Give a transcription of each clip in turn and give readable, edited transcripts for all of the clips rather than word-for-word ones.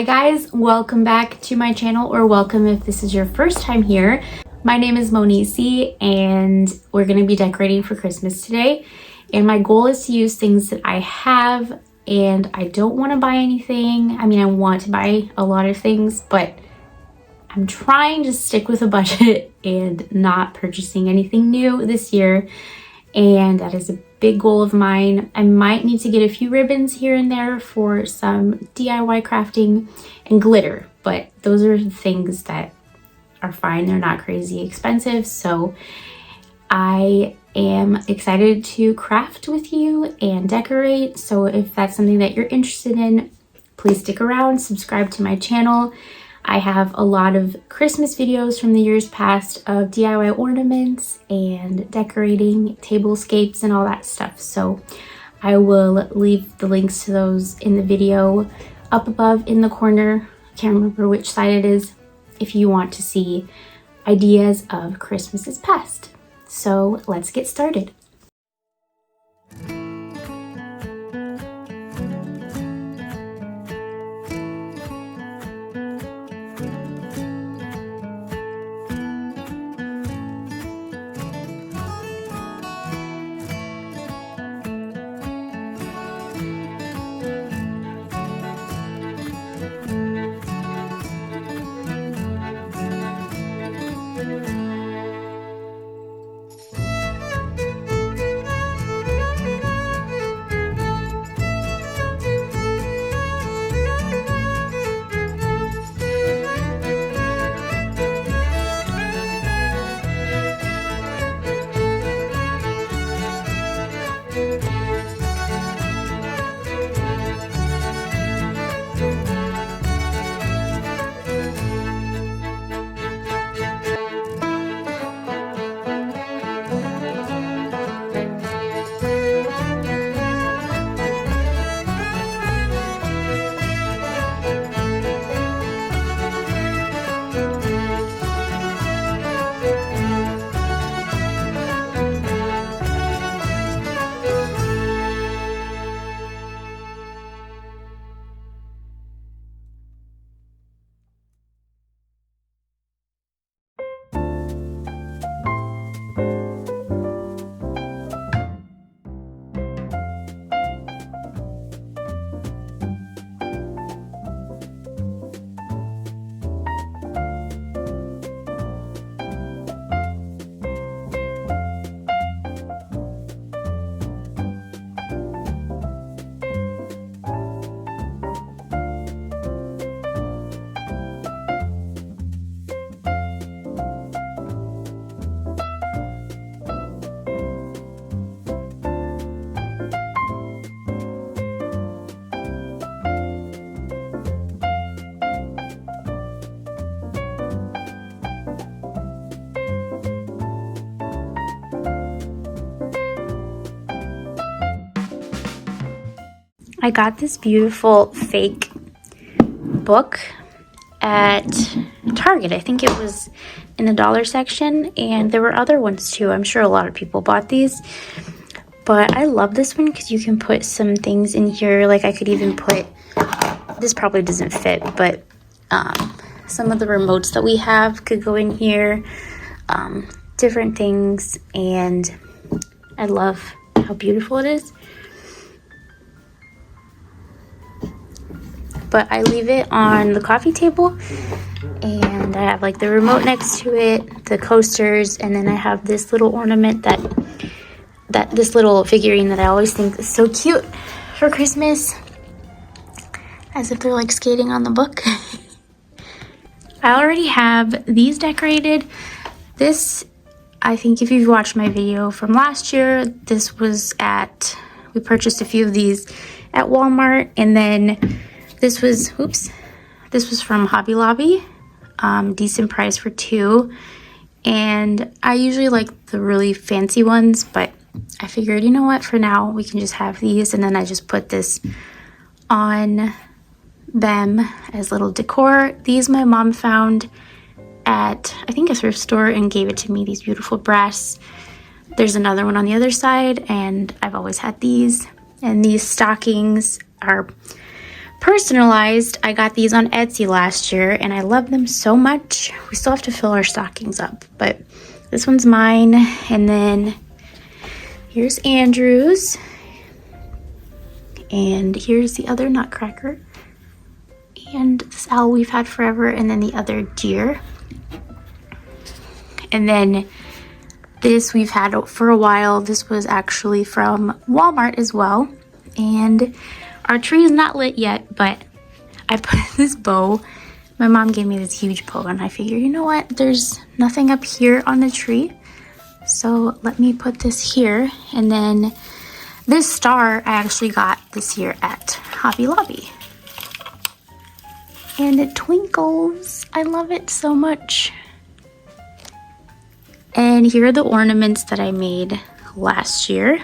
Hi guys, welcome back to my channel, or welcome if this is your first time here. My name is Monici and we're going to be decorating for Christmas today. And my goal is to use things that I have, and I don't want to buy anything. I mean, I want to buy a lot of things, but I'm trying to stick with a budget and not purchasing anything new this year. And that is a big goal of mine. I might need to get a few ribbons here and there for some DIY crafting and glitter, but those are the things that are fine. They're not crazy expensive. So I am excited to craft with you and decorate. So if that's something that you're interested in, please stick around, subscribe to my channel. I have a lot of Christmas videos from the years past of DIY ornaments and decorating tablescapes and all that stuff. So I will leave the links to those in the video up above in the corner. I can't remember which side it is, if you want to see ideas of Christmases past. So let's get started. I got this beautiful fake book at Target. I think it was in the dollar section, and there were other ones too. I'm sure a lot of people bought these, but I love this one because you can put some things in here. Like I could even put, this probably doesn't fit, but some of the remotes that we have could go in here, different things, and I love how beautiful it is. But I leave it on the coffee table, and I have like the remote next to it, the coasters, and then I have this little ornament that this little figurine that I always think is so cute for Christmas, as if they're like skating on the book. I already have these decorated. This, I think if you've watched my video from last year, this was we purchased a few of these at Walmart, and then this was from Hobby Lobby, decent price for two. And I usually like the really fancy ones, but I figured, you know what, for now we can just have these. And then I just put this on them as little decor. These my mom found at, I think, a thrift store and gave it to me, these beautiful brass. There's another one on the other side, and I've always had these. And these stockings are personalized. I got these on Etsy last year and I love them so much. We still have to fill our stockings up, but this one's mine. And then here's Andrew's. And here's the other nutcracker. And this owl we've had forever, and then the other deer. And then this we've had for a while. This was actually from Walmart as well. And our tree is not lit yet, but I put this bow. My mom gave me this huge bow, and I figured, you know what? There's nothing up here on the tree. So let me put this here. And then this star I actually got this year at Hobby Lobby. And it twinkles. I love it so much. And here are the ornaments that I made last year.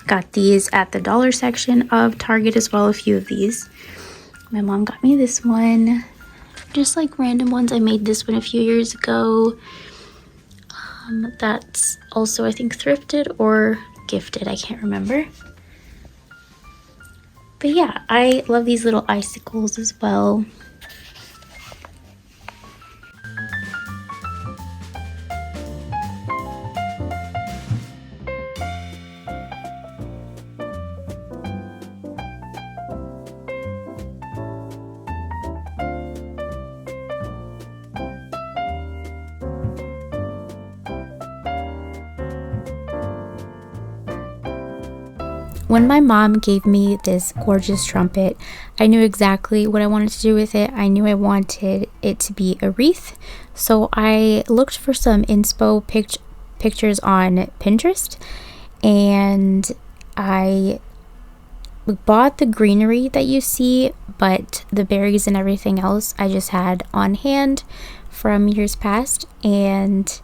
Got these at the dollar section of Target as well, a few of these. My mom got me this one. Just like random ones. I made this one a few years ago. That's also, I think, thrifted or gifted. I can't remember. But yeah, I love these little icicles as well. When my mom gave me this gorgeous trumpet, I knew exactly what I wanted to do with it. I knew I wanted it to be a wreath. So I looked for some inspo pictures on Pinterest, and I bought the greenery that you see, but the berries and everything else I just had on hand from years past, and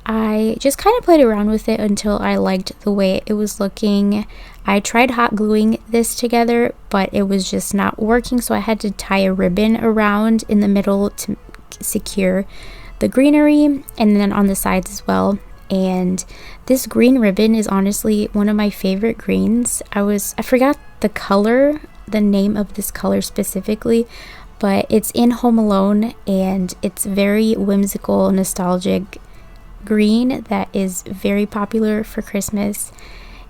I just kind of played around with it until I liked the way it was looking. I tried hot gluing this together, but it was just not working, so I had to tie a ribbon around in the middle to secure the greenery, and then on the sides as well. And this green ribbon is honestly one of my favorite greens. I forgot the color, the name of this color specifically, but it's in Home Alone, and it's very whimsical, nostalgic green that is very popular for Christmas.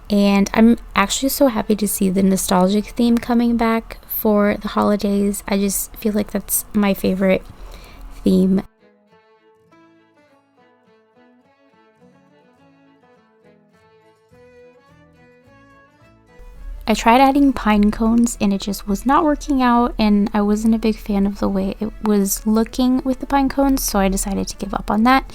And I'm actually so happy to see the nostalgic theme coming back for the holidays. I just feel like that's my favorite theme. I tried adding pine cones and it just was not working out, and I wasn't a big fan of the way it was looking with the pine cones, so I decided to give up on that.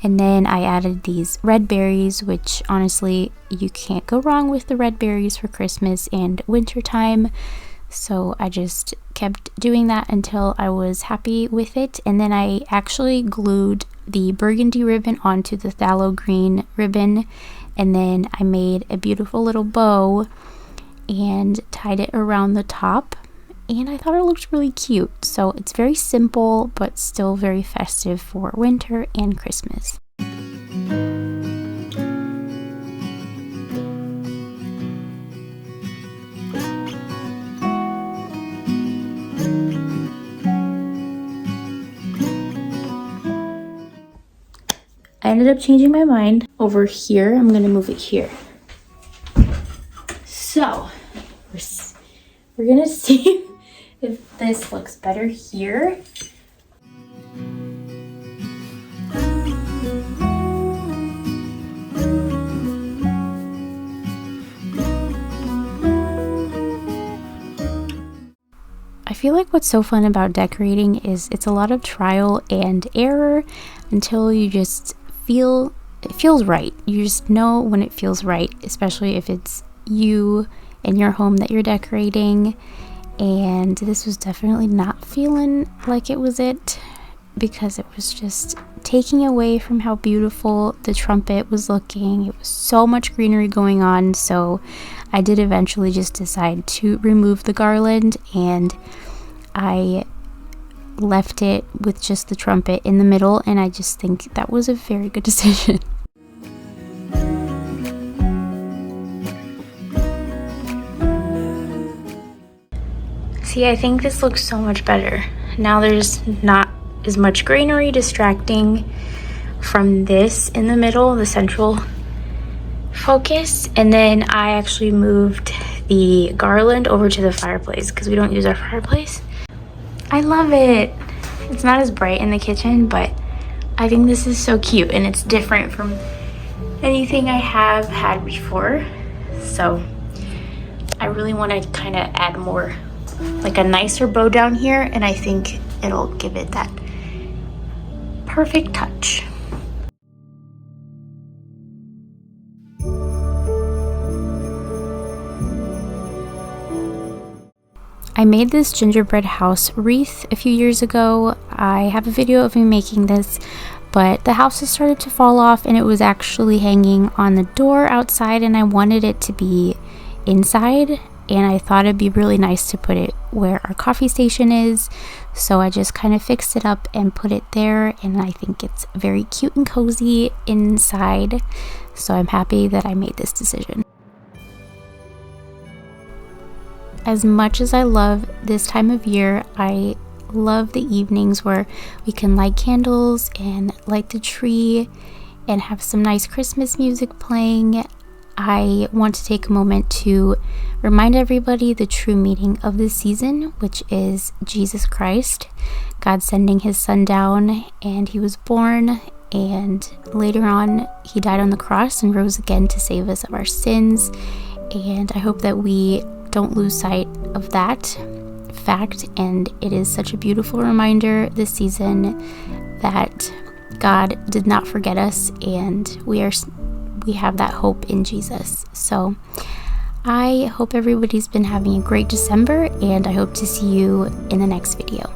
And then I added these red berries, which honestly you can't go wrong with the red berries for Christmas and winter time. So I just kept doing that until I was happy with it. And then I actually glued the burgundy ribbon onto the phthalo green ribbon, and then I made a beautiful little bow and tied it around the top, and I thought it looked really cute. So it's very simple but still very festive for winter and Christmas. I ended up changing my mind over here. I'm gonna move it here. So we're gonna see if this looks better here. I feel like what's so fun about decorating is it's a lot of trial and error until you just feel it feels right. You just know when it feels right, especially if it's you in your home that you're decorating. And this was definitely not feeling like it was it, because it was just taking away from how beautiful the trumpet was looking. It was so much greenery going on, so I did eventually just decide to remove the garland, and I left it with just the trumpet in the middle, and I just think that was a very good decision. See, I think this looks so much better. Now there's not as much greenery distracting from this in the middle, the central focus. And then I actually moved the garland over to the fireplace because we don't use our fireplace. I love it. It's not as bright in the kitchen, but I think this is so cute and it's different from anything I have had before. So I really want to kind of add more, like a nicer bow down here, and I think it'll give it that perfect touch. I made this gingerbread house wreath a few years ago. I have a video of me making this, but the house has started to fall off and it was actually hanging on the door outside, and I wanted it to be inside, and I thought it'd be really nice to put it where our coffee station is. So I just kind of fixed it up and put it there, and I think it's very cute and cozy inside. So I'm happy that I made this decision. As much as I love this time of year, I love the evenings where we can light candles and light the tree and have some nice Christmas music playing. I want to take a moment to remind everybody the true meaning of this season, which is Jesus Christ, God sending his son down, and he was born, and later on he died on the cross and rose again to save us of our sins. And I hope that we don't lose sight of that fact, and it is such a beautiful reminder this season that God did not forget us, and we have that hope in Jesus. So I hope everybody's been having a great December, and I hope to see you in the next video.